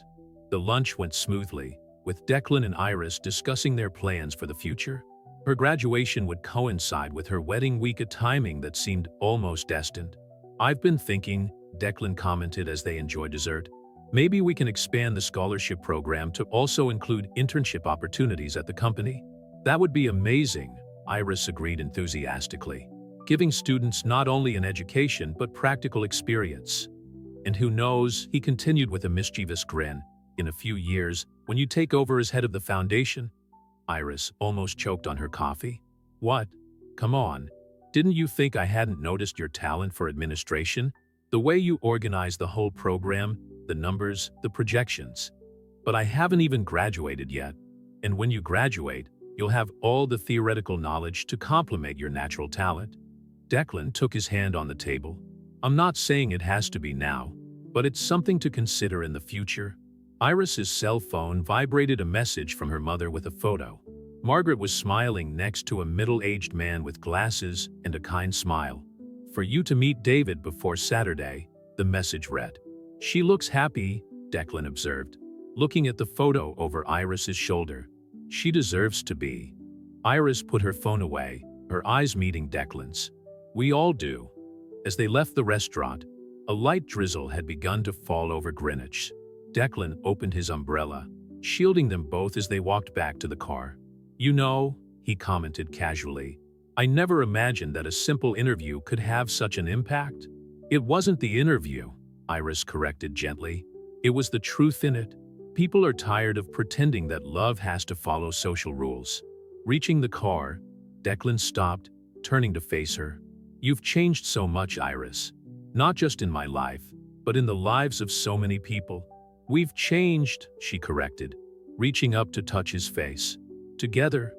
The lunch went smoothly, with Declan and Iris discussing their plans for the future. Her graduation would coincide with her wedding week, a timing that seemed almost destined. I've been thinking, Declan commented as they enjoyed dessert. Maybe we can expand the scholarship program to also include internship opportunities at the company. That would be amazing, Iris agreed enthusiastically, giving students not only an education but practical experience. And who knows, he continued with a mischievous grin, in a few years, when you take over as head of the foundation. Iris almost choked on her coffee. What? Come on. Didn't you think I hadn't noticed your talent for administration? The way you organize the whole program, the numbers, the projections. But I haven't even graduated yet. And when you graduate, you'll have all the theoretical knowledge to complement your natural talent. Declan took his hand on the table. I'm not saying it has to be now, but it's something to consider in the future. Iris's cell phone vibrated a message from her mother with a photo. Margaret was smiling next to a middle-aged man with glasses and a kind smile. For you to meet David before Saturday, the message read. She looks happy, Declan observed, looking at the photo over Iris's shoulder. She deserves to be. Iris put her phone away, her eyes meeting Declan's. We all do. As they left the restaurant, a light drizzle had begun to fall over Greenwich. Declan opened his umbrella, shielding them both as they walked back to the car. You know, he commented casually, I never imagined that a simple interview could have such an impact. It wasn't the interview, Iris corrected gently. It was the truth in it. People are tired of pretending that love has to follow social rules. Reaching the car, Declan stopped, turning to face her. You've changed so much, Iris. Not just in my life, but in the lives of so many people. We've changed, she corrected, reaching up to touch his face. Together,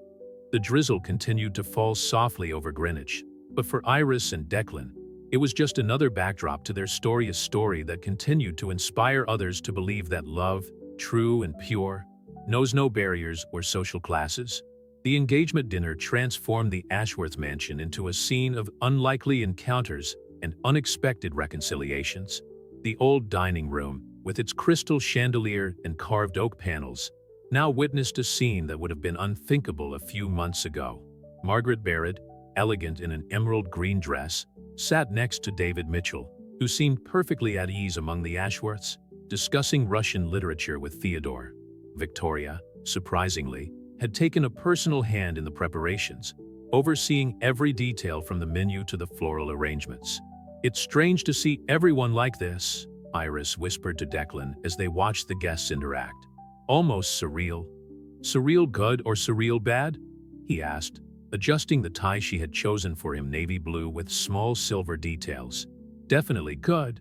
the drizzle continued to fall softly over Greenwich. But for Iris and Declan, it was just another backdrop to their story, a story that continued to inspire others to believe that love, true and pure, knows no barriers or social classes. The engagement dinner transformed the Ashworth mansion into a scene of unlikely encounters and unexpected reconciliations. The old dining room, with its crystal chandelier and carved oak panels, now witnessed a scene that would have been unthinkable a few months ago. Margaret Barrett, elegant in an emerald green dress, sat next to David Mitchell, who seemed perfectly at ease among the Ashworths, discussing Russian literature with Theodore. Victoria, surprisingly, had taken a personal hand in the preparations, overseeing every detail from the menu to the floral arrangements. It's strange to see everyone like this, Iris whispered to Declan as they watched the guests interact. Almost surreal. Surreal good or surreal bad? He asked, adjusting the tie she had chosen for him, navy blue with small silver details. Definitely good.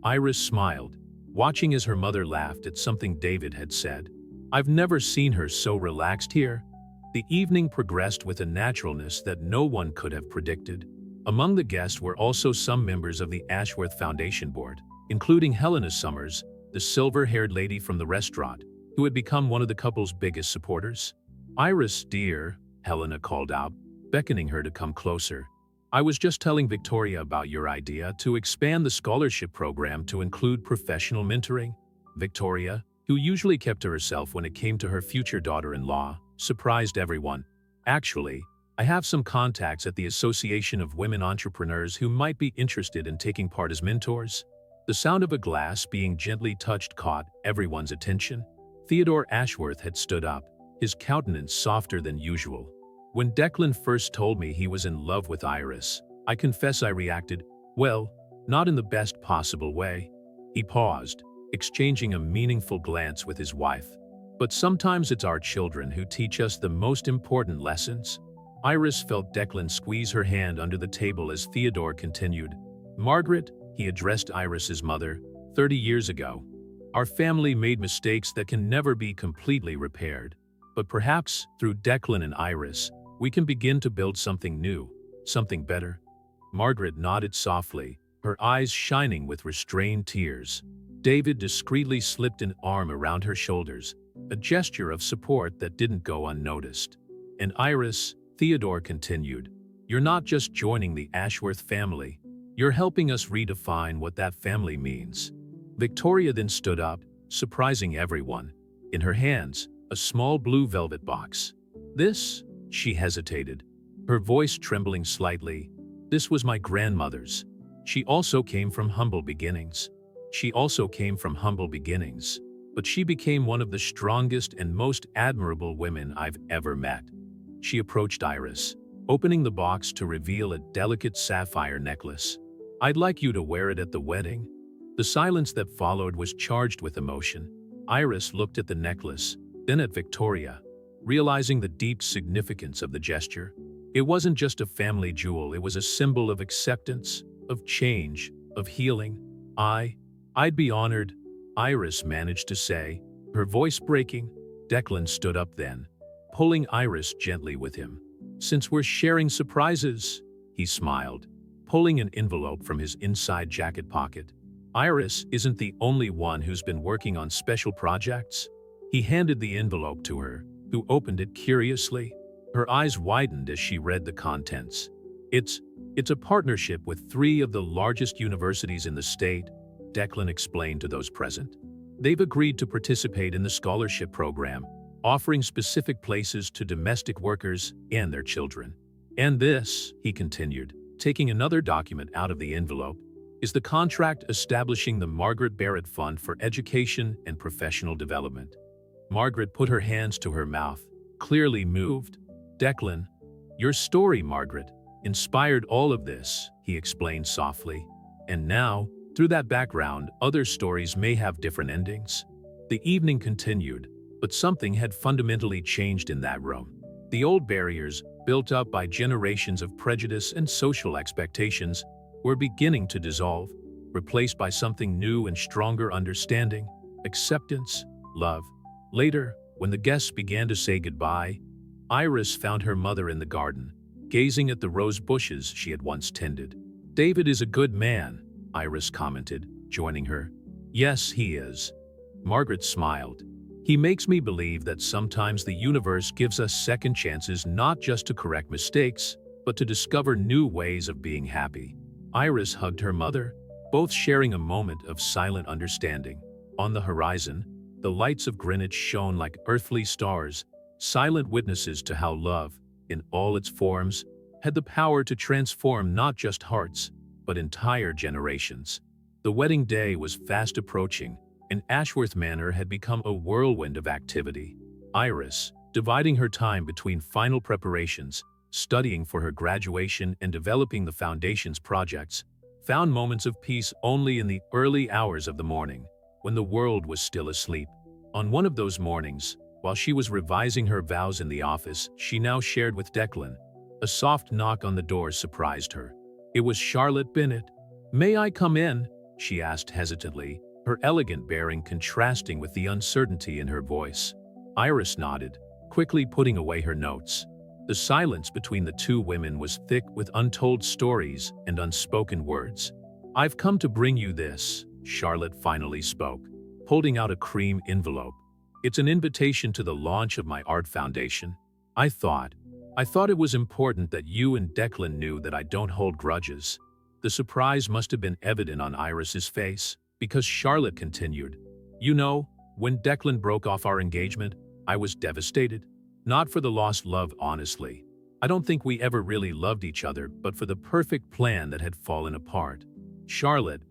Iris smiled, watching as her mother laughed at something David had said. I've never seen her so relaxed here. The evening progressed with a naturalness that no one could have predicted. Among the guests were also some members of the Ashworth Foundation Board, including Helena Summers, the silver-haired lady from the restaurant, who had become one of the couple's biggest supporters. Iris, dear, Helena called out, beckoning her to come closer. I was just telling Victoria about your idea to expand the scholarship program to include professional mentoring. Victoria, who usually kept to herself when it came to her future daughter-in-law, surprised everyone. Actually, I have some contacts at the Association of Women Entrepreneurs who might be interested in taking part as mentors. The sound of a glass being gently touched caught everyone's attention. Theodore Ashworth had stood up, his countenance softer than usual. When Declan first told me he was in love with Iris, I confess I reacted, well, not in the best possible way. He paused, exchanging a meaningful glance with his wife. But sometimes it's our children who teach us the most important lessons. Iris felt Declan squeeze her hand under the table as Theodore continued. Margaret, he addressed Iris's mother, 30 years ago. Our family made mistakes that can never be completely repaired. But perhaps, through Declan and Iris, we can begin to build something new, something better. Margaret nodded softly, her eyes shining with restrained tears. David discreetly slipped an arm around her shoulders, a gesture of support that didn't go unnoticed. And Iris, Theodore continued, you're not just joining the Ashworth family, you're helping us redefine what that family means. Victoria then stood up, surprising everyone. In her hands, a small blue velvet box. This, she hesitated, her voice trembling slightly. This was my grandmother's. She also came from humble beginnings. But she became one of the strongest and most admirable women I've ever met. She approached Iris, opening the box to reveal a delicate sapphire necklace. I'd like you to wear it at the wedding. The silence that followed was charged with emotion. Iris looked at the necklace, then at Victoria, realizing the deep significance of the gesture. It wasn't just a family jewel, it was a symbol of acceptance, of change, of healing. I'd be honored, Iris managed to say, her voice breaking. Declan stood up then, pulling Iris gently with him. Since we're sharing surprises, he smiled, pulling an envelope from his inside jacket pocket. Iris isn't the only one who's been working on special projects. He handed the envelope to her, who opened it curiously. Her eyes widened as she read the contents. It's a partnership with 3 of the largest universities in the state, Declan explained to those present. They've agreed to participate in the scholarship program, offering specific places to domestic workers and their children. And this, he continued, taking another document out of the envelope, is the contract establishing the Margaret Barrett Fund for Education and Professional Development. Margaret put her hands to her mouth, clearly moved. Declan, your story, Margaret, inspired all of this, he explained softly. And now, through that background, other stories may have different endings. The evening continued, but something had fundamentally changed in that room. The old barriers, built up by generations of prejudice and social expectations, were beginning to dissolve, replaced by something new and stronger: understanding, acceptance, love. Later, when the guests began to say goodbye, Iris found her mother in the garden, gazing at the rose bushes she had once tended. "David is a good man," Iris commented, joining her. "Yes, he is." Margaret smiled. "He makes me believe that sometimes the universe gives us second chances, not just to correct mistakes, but to discover new ways of being happy." Iris hugged her mother, both sharing a moment of silent understanding. On the horizon, the lights of Greenwich shone like earthly stars, silent witnesses to how love, in all its forms, had the power to transform not just hearts, but entire generations. The wedding day was fast approaching, and Ashworth Manor had become a whirlwind of activity. Iris, dividing her time between final preparations, studying for her graduation and developing the foundation's projects, found moments of peace only in the early hours of the morning, when the world was still asleep. On one of those mornings, while she was revising her vows in the office she now shared with Declan, a soft knock on the door surprised her. It was Charlotte Bennett. "May I come in?" she asked hesitantly, her elegant bearing contrasting with the uncertainty in her voice. Iris nodded, quickly putting away her notes. The silence between the two women was thick with untold stories and unspoken words. "I've come to bring you this," Charlotte finally spoke, holding out a cream envelope. "It's an invitation to the launch of my art foundation. I thought it was important that you and Declan knew that I don't hold grudges." The surprise must have been evident on Iris's face, because Charlotte continued, "You know, when Declan broke off our engagement, I was devastated. Not for the lost love, honestly. I don't think we ever really loved each other, but for the perfect plan that had fallen apart." "Charlotte,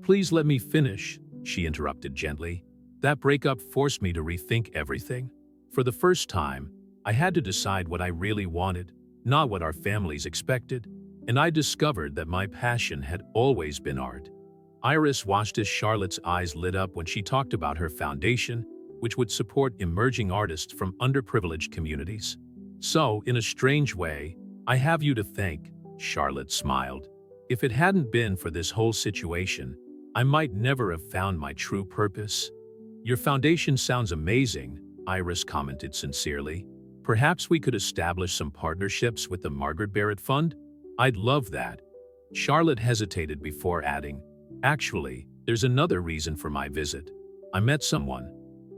please let me finish," she interrupted gently. "That breakup forced me to rethink everything. For the first time, I had to decide what I really wanted, not what our families expected, and I discovered that my passion had always been art." Iris watched as Charlotte's eyes lit up when she talked about her foundation, which would support emerging artists from underprivileged communities. "So, in a strange way, I have you to thank," Charlotte smiled. "If it hadn't been for this whole situation, I might never have found my true purpose." "Your foundation sounds amazing," Iris commented sincerely. "Perhaps we could establish some partnerships with the Margaret Barrett Fund? I'd love that." Charlotte hesitated before adding, "Actually, there's another reason for my visit. I met someone.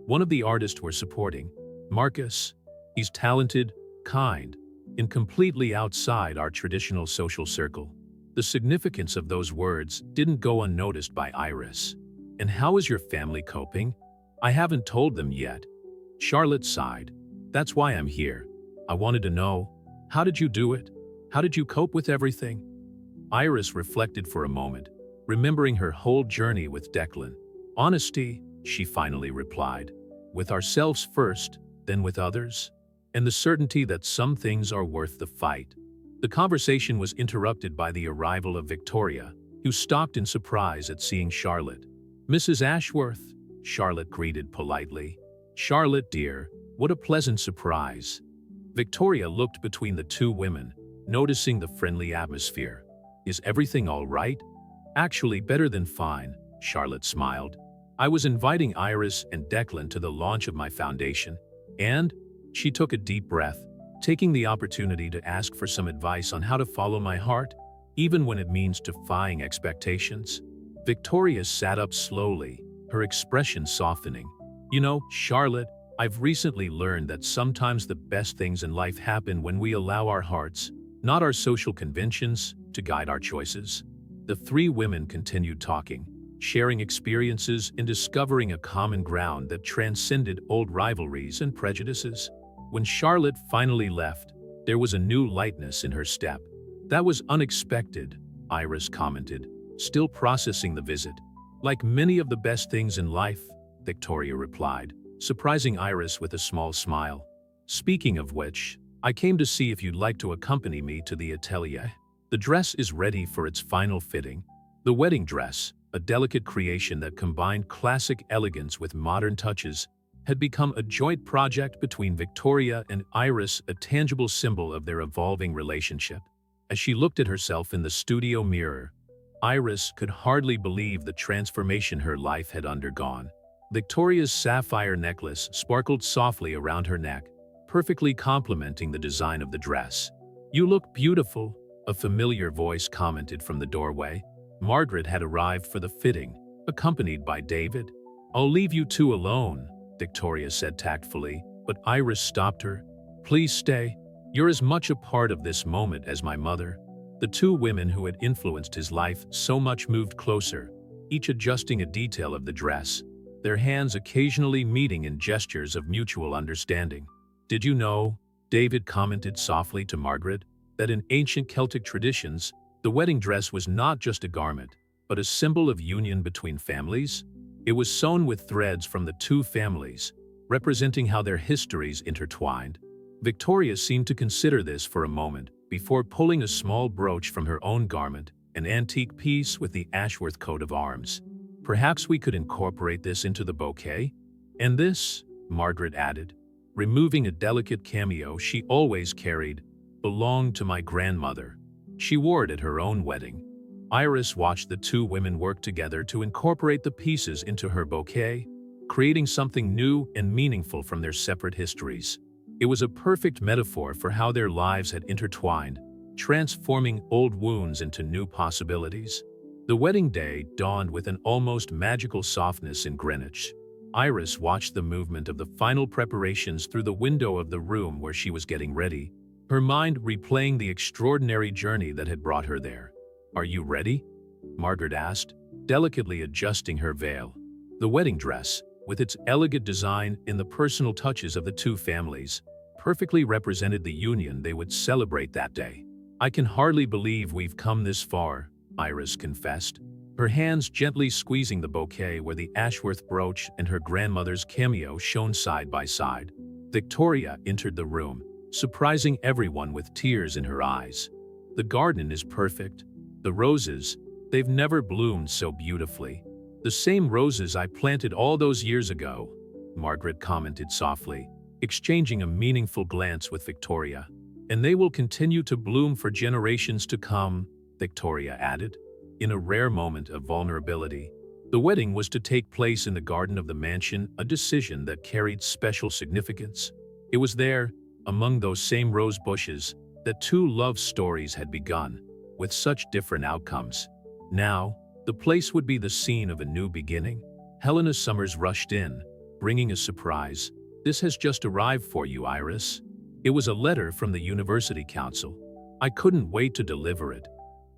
One of the artists we're supporting, Marcus. He's talented, kind, and completely outside our traditional social circle." The significance of those words didn't go unnoticed by Iris. "And how is your family coping?" "I haven't told them yet." Charlotte sighed. "That's why I'm here. I wanted to know, how did you do it? How did you cope with everything?" Iris reflected for a moment, remembering her whole journey with Declan. "Honesty," she finally replied. "With ourselves first, then with others. And the certainty that some things are worth the fight." The conversation was interrupted by the arrival of Victoria, who stopped in surprise at seeing Charlotte. "Mrs. Ashworth," Charlotte greeted politely. "Charlotte, dear, what a pleasant surprise." Victoria looked between the two women, noticing the friendly atmosphere. "Is everything all right?" Actually, better than fine, Charlotte smiled. I was inviting Iris and Declan to the launch of my foundation, and she took a deep breath, taking the opportunity to ask for some advice on how to follow my heart, even when it means defying expectations. Victoria sat up slowly, her expression softening. You know, Charlotte, I've recently learned that sometimes the best things in life happen when we allow our hearts, not our social conventions, to guide our choices. The three women continued talking, sharing experiences and discovering a common ground that transcended old rivalries and prejudices. When Charlotte finally left, there was a new lightness in her step. That was unexpected, Iris commented, still processing the visit. Like many of the best things in life, Victoria replied, surprising Iris with a small smile. Speaking of which, I came to see if you'd like to accompany me to the atelier. The dress is ready for its final fitting. The wedding dress, a delicate creation that combined classic elegance with modern touches, had become a joint project between Victoria and Iris, a tangible symbol of their evolving relationship. As she looked at herself in the studio mirror, Iris could hardly believe the transformation her life had undergone. Victoria's sapphire necklace sparkled softly around her neck, perfectly complementing the design of the dress. "You look beautiful," a familiar voice commented from the doorway. Margaret had arrived for the fitting, accompanied by David. "I'll leave you two alone," Victoria said tactfully, but Iris stopped her. "Please stay. You're as much a part of this moment as my mother." The two women who had influenced his life so much moved closer, each adjusting a detail of the dress, their hands occasionally meeting in gestures of mutual understanding. "Did you know," David commented softly to Margaret, "that in ancient Celtic traditions, the wedding dress was not just a garment, but a symbol of union between families? It was sewn with threads from the two families, representing how their histories intertwined." Victoria seemed to consider this for a moment, before pulling a small brooch from her own garment, an antique piece with the Ashworth coat of arms. "Perhaps we could incorporate this into the bouquet?" "And this," Margaret added, removing a delicate cameo she always carried, "belonged to my grandmother. She wore it at her own wedding." Iris watched the two women work together to incorporate the pieces into her bouquet, creating something new and meaningful from their separate histories. It was a perfect metaphor for how their lives had intertwined, transforming old wounds into new possibilities. The wedding day dawned with an almost magical softness in Greenwich. Iris watched the movement of the final preparations through the window of the room where she was getting ready, her mind replaying the extraordinary journey that had brought her there. "Are you ready?" Margaret asked, delicately adjusting her veil. The wedding dress, with its elegant design and the personal touches of the two families, perfectly represented the union they would celebrate that day. "I can hardly believe we've come this far," Iris confessed, her hands gently squeezing the bouquet where the Ashworth brooch and her grandmother's cameo shone side by side. Victoria entered the room, surprising everyone with tears in her eyes. "The garden is perfect. The roses, they've never bloomed so beautifully. The same roses I planted all those years ago," Margaret commented softly, exchanging a meaningful glance with Victoria. "And they will continue to bloom for generations to come," Victoria added, in a rare moment of vulnerability. The wedding was to take place in the garden of the mansion, a decision that carried special significance. It was there, among those same rose bushes, that two love stories had begun, with such different outcomes. Now, the place would be the scene of a new beginning. Helena Summers rushed in, bringing a surprise. "This has just arrived for you, Iris." It was a letter from the University Council. "I couldn't wait to deliver it."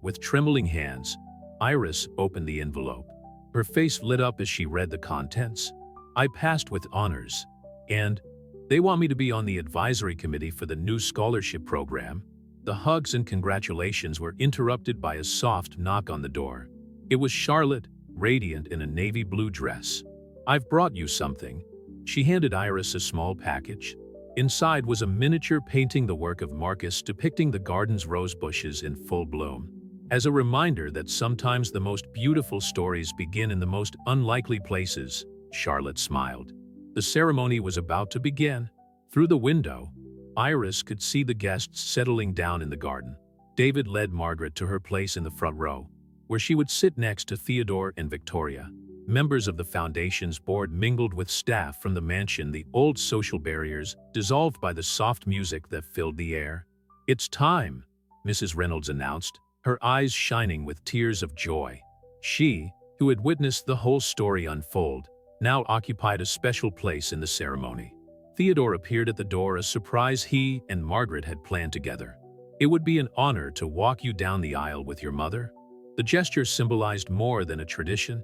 With trembling hands, Iris opened the envelope. Her face lit up as she read the contents. "I passed with honors, and they want me to be on the advisory committee for the new scholarship program." The hugs and congratulations were interrupted by a soft knock on the door. It was Charlotte, radiant in a navy blue dress. "I've brought you something." She handed Iris a small package. Inside was a miniature painting, the work of Marcus, depicting the garden's rose bushes in full bloom. As a reminder that sometimes the most beautiful stories begin in the most unlikely places, Charlotte smiled. The ceremony was about to begin. Through the window, Iris could see the guests settling down in the garden. David led Margaret to her place in the front row. where she would sit next to Theodore and Victoria. Members of the foundation's board mingled with staff from the mansion, the old social barriers dissolved by the soft music that filled the air. "It's time," Mrs. Reynolds announced, her eyes shining with tears of joy. She, who had witnessed the whole story unfold, now occupied a special place in the ceremony. Theodore appeared at the door, a surprise he and Margaret had planned together. "It would be an honor to walk you down the aisle with your mother." The gesture symbolized more than a tradition.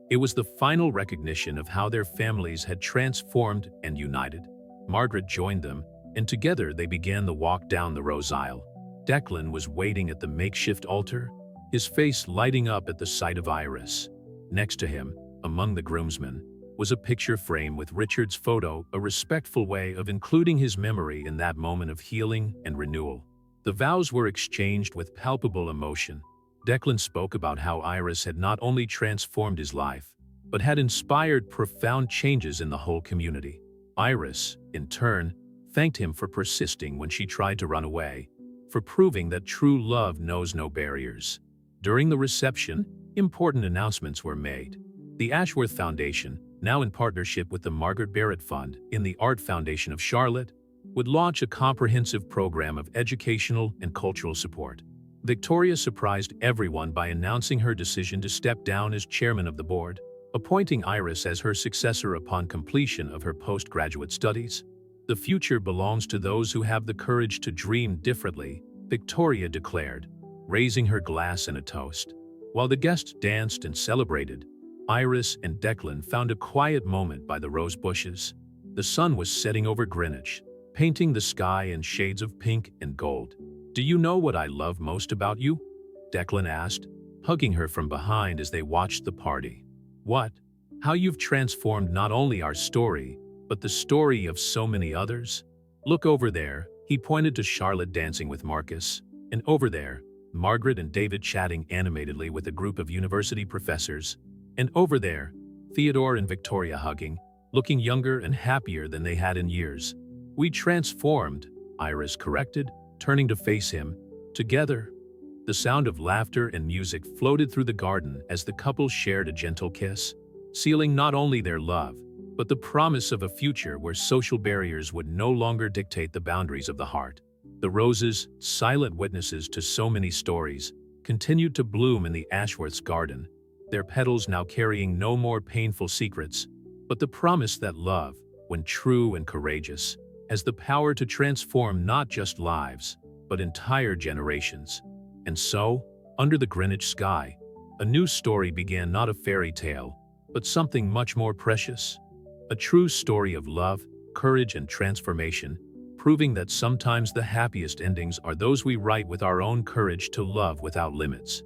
It was the final recognition of how their families had transformed and united. Margaret joined them, and together they began the walk down the rose aisle. Declan was waiting at the makeshift altar, his face lighting up at the sight of Iris. Next to him, among the groomsmen, was a picture frame with Richard's photo, a respectful way of including his memory in that moment of healing and renewal. The vows were exchanged with palpable emotion. Declan spoke about how Iris had not only transformed his life, but had inspired profound changes in the whole community. Iris, in turn, thanked him for persisting when she tried to run away, for proving that true love knows no barriers. During the reception, important announcements were made. The Ashworth Foundation, now in partnership with the Margaret Barrett Fund in the Art Foundation of Charlotte, would launch a comprehensive program of educational and cultural support. Victoria surprised everyone by announcing her decision to step down as chairman of the board, appointing Iris as her successor upon completion of her postgraduate studies. "The future belongs to those who have the courage to dream differently," Victoria declared, raising her glass in a toast. While the guests danced and celebrated, Iris and Declan found a quiet moment by the rose bushes. The sun was setting over Greenwich, painting the sky in shades of pink and gold. "Do you know what I love most about you?" Declan asked, hugging her from behind as they watched the party. "What? How you've transformed not only our story, but the story of so many others? Look over there," he pointed to Charlotte dancing with Marcus, "and over there, Margaret and David chatting animatedly with a group of university professors, and over there, Theodore and Victoria hugging, looking younger and happier than they had in years. We transformed," Iris corrected, turning to face him. "Together." The sound of laughter and music floated through the garden as the couple shared a gentle kiss, sealing not only their love, but the promise of a future where social barriers would no longer dictate the boundaries of the heart. The roses, silent witnesses to so many stories, continued to bloom in the Ashworth's garden, their petals now carrying no more painful secrets, but the promise that love, when true and courageous, has the power to transform not just lives, but entire generations. And so, under the Greenwich sky, a new story began, not a fairy tale, but something much more precious. A true story of love, courage, and transformation, proving that sometimes the happiest endings are those we write with our own courage to love without limits.